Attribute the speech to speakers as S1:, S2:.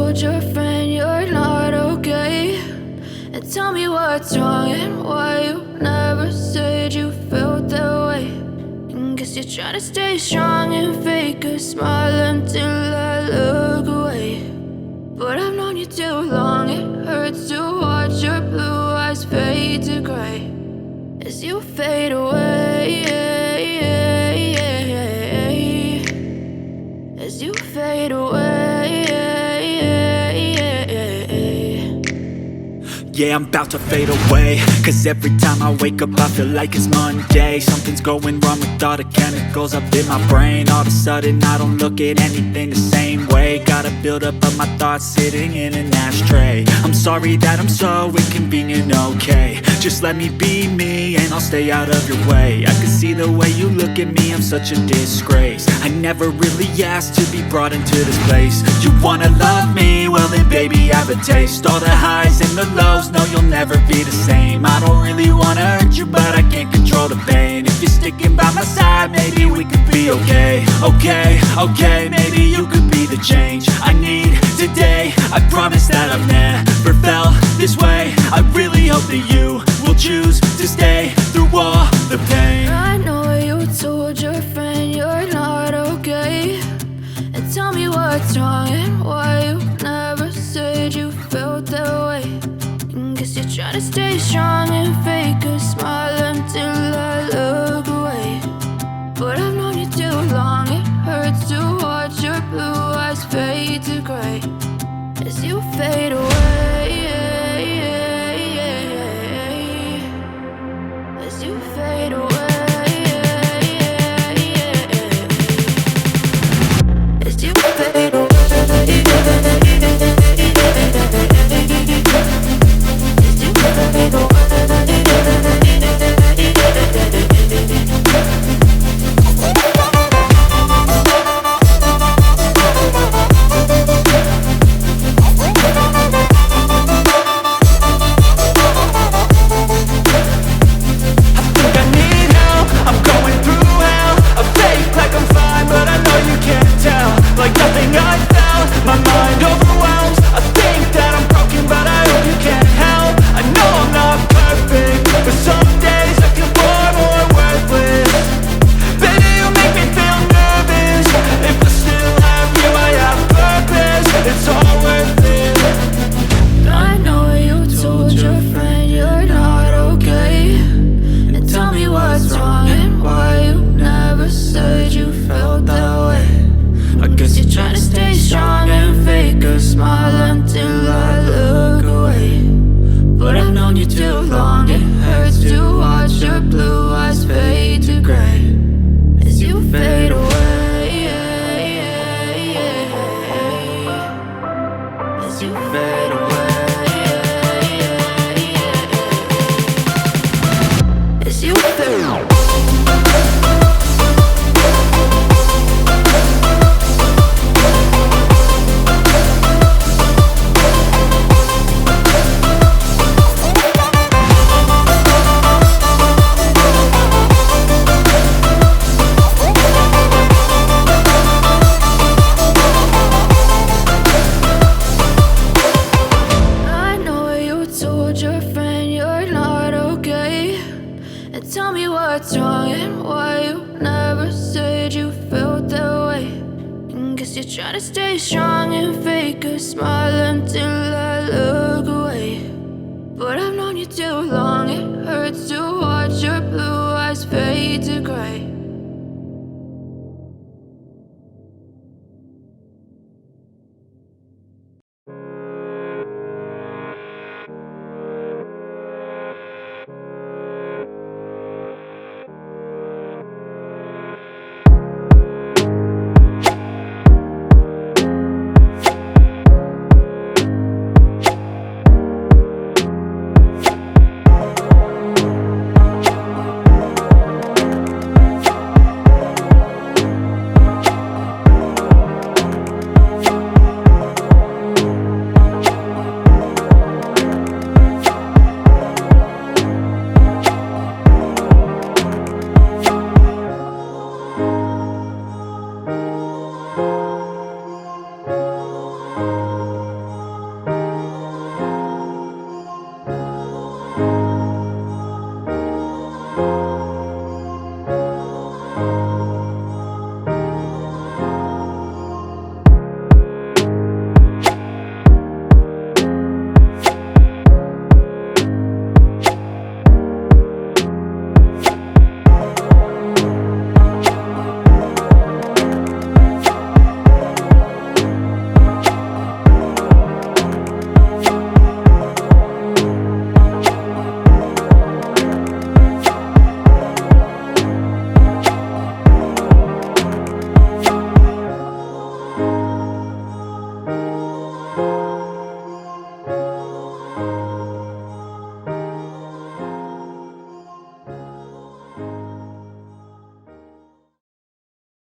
S1: told your friend you're not okay, and tell me what's wrong and why you never said you felt that way. And guess you're trying to stay strong and fake a smile until I look away. But I've known you too long, it hurts to watch your blue eyes fade to gray as you fade away, as you fade away.
S2: Yeah, I'm about to fade away, cause every time I wake up I feel like it's Monday. Something's going wrong with all the chemicals up in my brain. All of a sudden I don't look at anything the same way. Got a buildup of my thoughts sitting in an ashtray. I'm sorry that I'm so inconvenient, okay. Just let me be me and I'll stay out of your way. I can see the way you look at me, I'm such a disgrace. I never really asked to be brought into this place. You wanna love me? Well then baby have a taste. All the highs and the lows, no, you'll never be the same. I don't really wanna hurt you, but I can't control the pain. If you're sticking by my side, maybe we could be okay. Okay, maybe you could be the change I need today. I promise that I've never felt this way. I really hope that you will choose to stay through all the pain.
S1: I know you told your friend you're not okay, and tell me what's wrong and why you never said you felt that way. Guess you're trying to stay strong and fake a smile until I look away. But I've known you too long, it hurts to watch your blue eyes fade to gray as you fade away, as you fade away, as you fade away. Tell me what's wrong and why you never said you felt that way. And guess you're trying to stay strong and fake a smile until I look away. But I've known you too long,